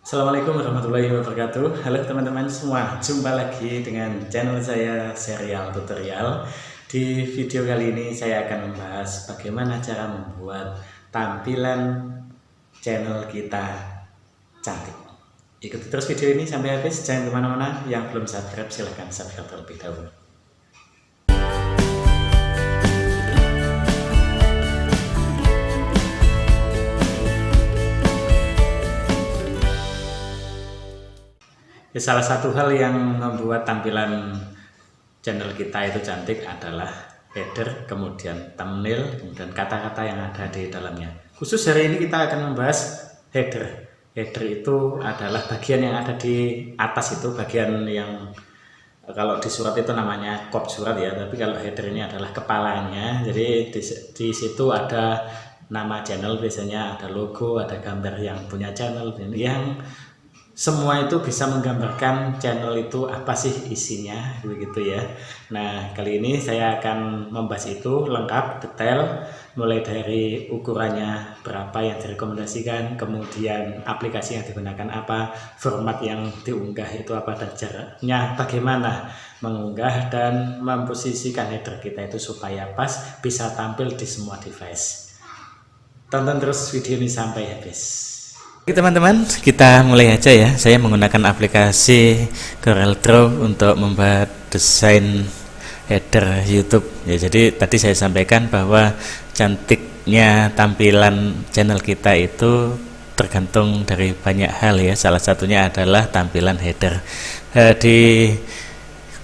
Assalamualaikum warahmatullahi wabarakatuh. Halo teman-teman semua, jumpa lagi dengan channel saya Serial Tutorial. Di video kali ini saya akan membahas bagaimana cara membuat tampilan channel kita cantik. Ikuti terus video ini sampai habis, jangan kemana-mana. Yang belum subscribe silahkan subscribe terlebih dahulu. Salah satu hal yang membuat tampilan channel kita itu cantik adalah header, kemudian thumbnail, kemudian kata-kata yang ada di dalamnya. Khusus hari ini kita akan membahas header. Header itu adalah bagian yang ada di atas, itu bagian yang kalau di surat itu namanya kop surat ya, tapi kalau header ini adalah kepalanya. Jadi di situ ada nama channel, biasanya ada logo, ada gambar yang punya channel, yang semua itu bisa menggambarkan channel itu apa sih isinya, begitu ya. Nah, kali ini saya akan membahas itu lengkap, detail, mulai dari ukurannya berapa yang direkomendasikan, kemudian aplikasi yang digunakan apa, format yang diunggah itu apa, dan caranya bagaimana mengunggah dan memposisikan header kita itu supaya pas, bisa tampil di semua device. Tonton terus video ini sampai habis. Oke teman-teman, kita mulai aja ya. Saya menggunakan aplikasi CorelDRAW untuk membuat desain header YouTube ya. Jadi tadi saya sampaikan bahwa cantiknya tampilan channel kita itu tergantung dari banyak hal ya. Salah satunya adalah tampilan header. Di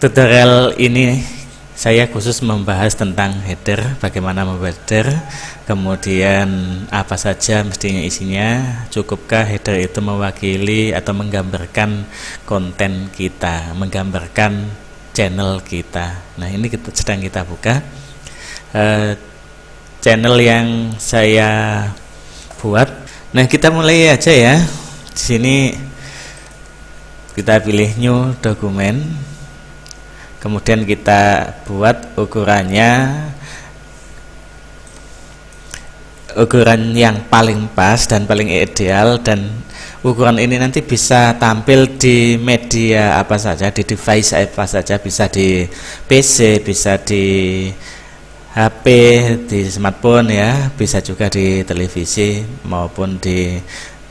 tutorial ini saya khusus membahas tentang header, bagaimana membuat header, kemudian apa saja mestinya isinya, cukupkah header itu mewakili atau menggambarkan konten kita, menggambarkan channel kita. Nah, ini sedang kita buka channel yang saya buat. Nah, kita mulai aja ya. Di sini kita pilih new dokumen. Kemudian kita buat ukuran yang paling pas dan paling ideal, dan ukuran ini nanti bisa tampil di media apa saja, di device apa saja, bisa di PC, bisa di HP, di smartphone ya, bisa juga di televisi maupun di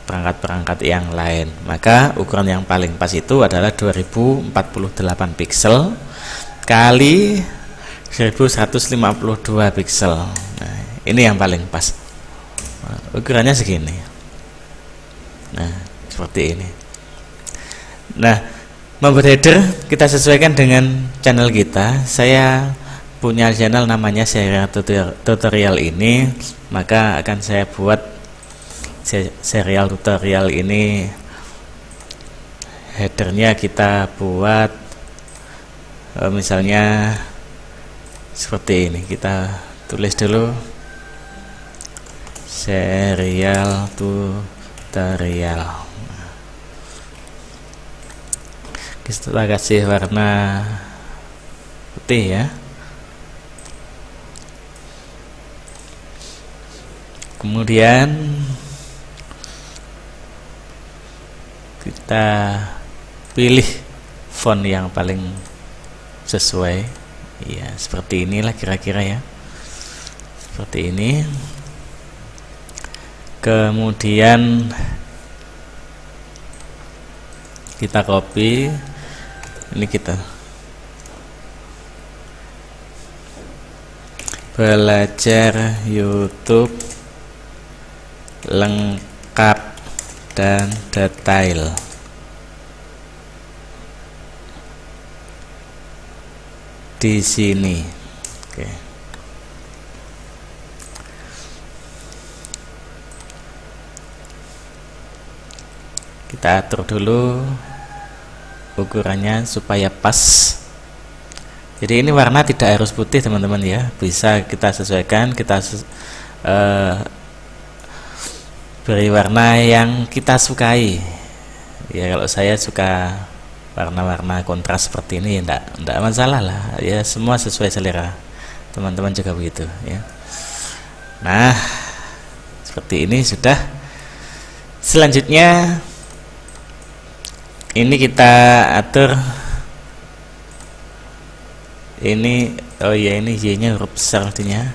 perangkat-perangkat yang lain. Maka ukuran yang paling pas itu adalah 2048 pixel kali 1152 pixel. Nah, ini yang paling pas. Ukurannya segini. Nah, seperti ini. Nah, membuat header kita sesuaikan dengan channel kita. Saya punya channel namanya Serial Tutorial ini, maka akan saya buat serial tutorial ini. Headernya kita buat misalnya seperti ini. Kita tulis dulu serial tutorial. Kita kasih warna putih ya. Kemudian kita pilih font yang paling sesuai ya, seperti inilah kira-kira ya, seperti ini. Kemudian kita copy ini, kita belajar YouTube lengkap dan detail. Di sini. Oke. Kita atur dulu ukurannya supaya pas. Jadi ini warna tidak harus putih teman-teman ya, bisa kita sesuaikan, kita beri warna yang kita sukai ya. Kalau saya suka warna-warna kontras seperti ini, enggak masalah lah ya, semua sesuai selera. Teman-teman juga begitu ya. Nah, seperti ini sudah. Selanjutnya Ini kita atur ini, oh ya, ini Y nya huruf besar artinya.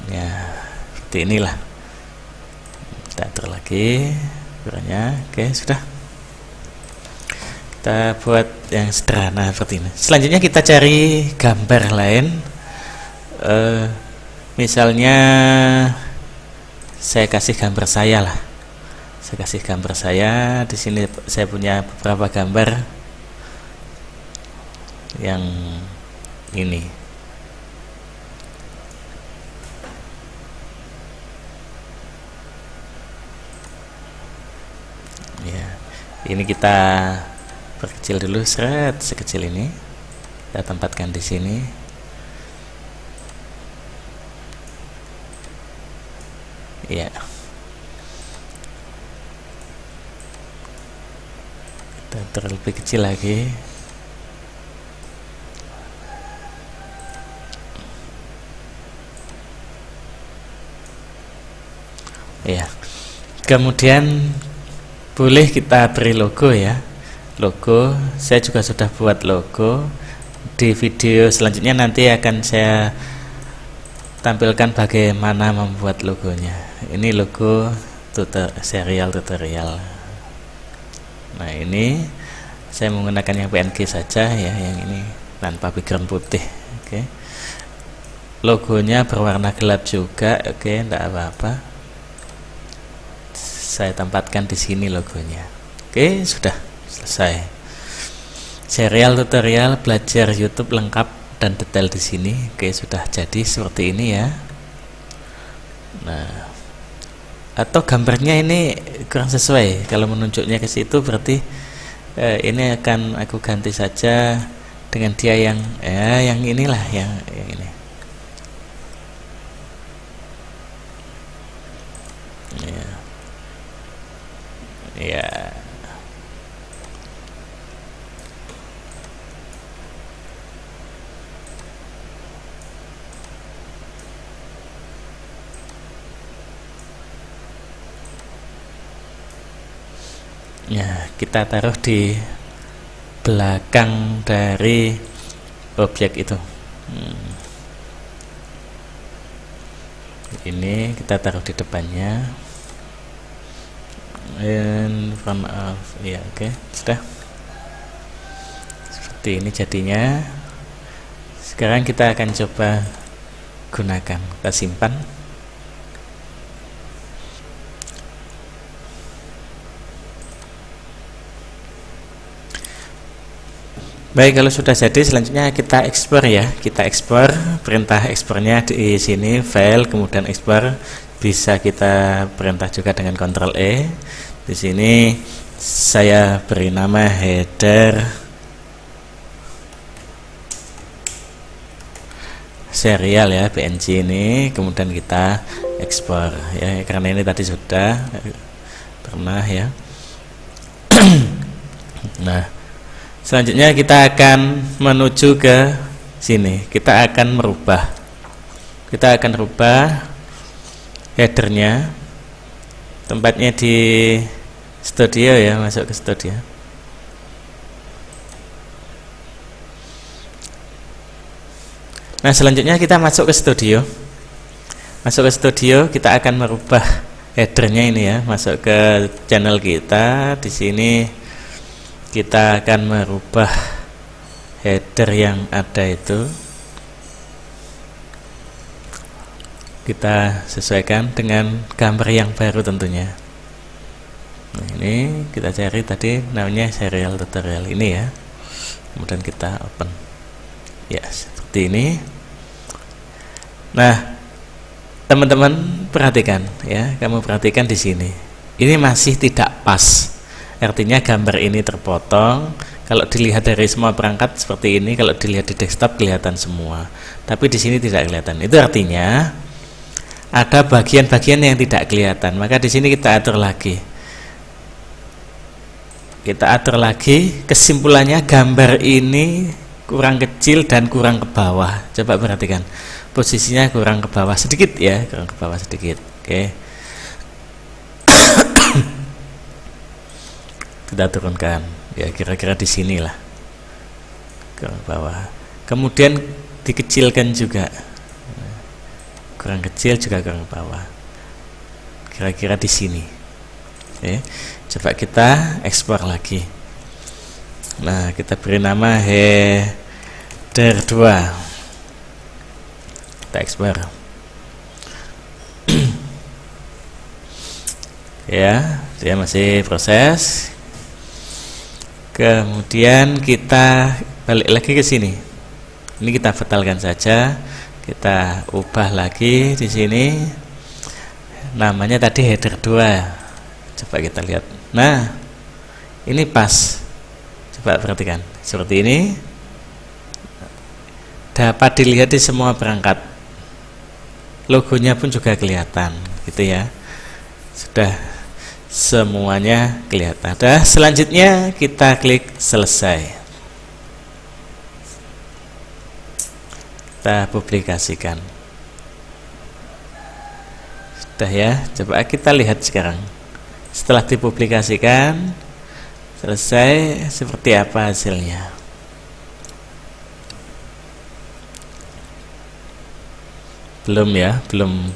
Ya, seperti inilah. Kita atur lagi ukurannya. Oke, sudah. Kita buat yang sederhana seperti ini. Selanjutnya kita cari gambar lain. Misalnya saya kasih gambar saya lah. Saya kasih gambar saya. Di sini saya punya beberapa gambar yang ini. Ya, ini kita perkecil dulu, seret sekecil ini. Kita tempatkan di sini. Ya. Kita atur lebih kecil lagi. Ya. Kemudian boleh kita beri logo ya. Logo, saya juga sudah buat logo. Di video selanjutnya nanti akan saya tampilkan bagaimana membuat logonya. Ini logo serial tutorial. Nah, ini saya menggunakan yang PNG saja ya, yang ini tanpa background putih. Oke. Logonya berwarna gelap juga. Oke, enggak apa-apa. Saya tempatkan di sini logonya. Oke, sudah selesai. Serial tutorial belajar YouTube lengkap dan detail di sini. Oke, sudah jadi seperti ini ya. Nah, atau gambarnya ini kurang sesuai. Kalau menunjuknya ke situ berarti ini akan aku ganti saja dengan dia yang inilah yang ini. Ya. Ya. Ya, kita taruh di belakang dari objek itu. Ini kita taruh di depannya. In front of, ya, oke, sudah. Seperti ini jadinya. Sekarang kita akan coba gunakan. Kita simpan. Baik, kalau sudah jadi selanjutnya kita ekspor ya. Kita ekspor, perintah ekspornya di sini, file, kemudian ekspor. Bisa kita perintah juga dengan Ctrl E. Di sini saya beri nama header serial ya, PNG ini. Kemudian kita ekspor ya, karena ini tadi sudah pernah ya. Nah, selanjutnya kita akan menuju ke sini. Kita akan merubah headernya. Tempatnya di studio ya, masuk ke studio. Nah, selanjutnya kita masuk ke studio. Kita akan merubah headernya ini ya, masuk ke channel kita. Di sini kita akan merubah header yang ada itu. Kita sesuaikan dengan gambar yang baru tentunya. Nah, ini kita cari tadi namanya serial tutorial ini ya. Kemudian kita open. Ya, seperti ini. Nah, teman-teman perhatikan ya, kamu perhatikan di sini. Ini masih tidak pas. Artinya gambar ini terpotong. Kalau dilihat dari semua perangkat seperti ini, kalau dilihat di desktop kelihatan semua. Tapi di sini tidak kelihatan. Itu artinya ada bagian-bagian yang tidak kelihatan. Maka di sini kita atur lagi. Kesimpulannya gambar ini kurang kecil dan kurang ke bawah. Coba perhatikan, posisinya kurang ke bawah sedikit ya, kurang ke bawah sedikit. Oke. Kita turunkan ya, kira-kira di sinilah, kurang ke bawah. Kemudian dikecilkan juga, kurang kecil juga kurang ke bawah, kira-kira di sini. Oke. Coba kita ekspor lagi. Nah, kita beri nama header 2. Kita ekspor. Ya, dia masih proses. Kemudian kita balik lagi ke sini. Ini kita batalkan saja. Kita ubah lagi di sini. Namanya tadi header 2. Coba kita lihat. Nah, ini pas. Coba perhatikan. Seperti ini. Dapat dilihat di semua perangkat. Logonya pun juga kelihatan, gitu ya. Sudah semuanya kelihatan. Nah, selanjutnya kita klik selesai. Kita publikasikan. Sudah ya. Coba kita lihat sekarang. Setelah dipublikasikan, selesai, seperti apa hasilnya. Belum ya, belum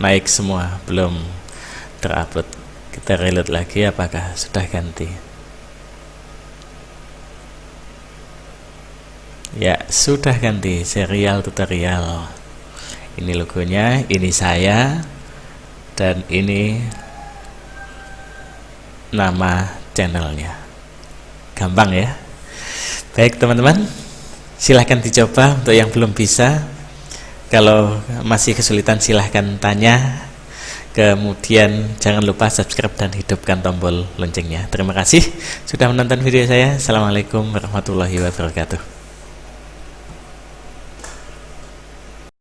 naik semua, belum terupload. Kita reload lagi, apakah sudah ganti? Ya, sudah ganti, serial tutorial. Ini logonya, ini saya, dan ini nama channelnya. Gampang ya. Baik teman-teman, silahkan dicoba untuk yang belum bisa. Kalau masih kesulitan silahkan tanya. Kemudian jangan lupa subscribe dan hidupkan tombol loncengnya. Terima kasih sudah menonton video saya. Assalamualaikum warahmatullahi wabarakatuh.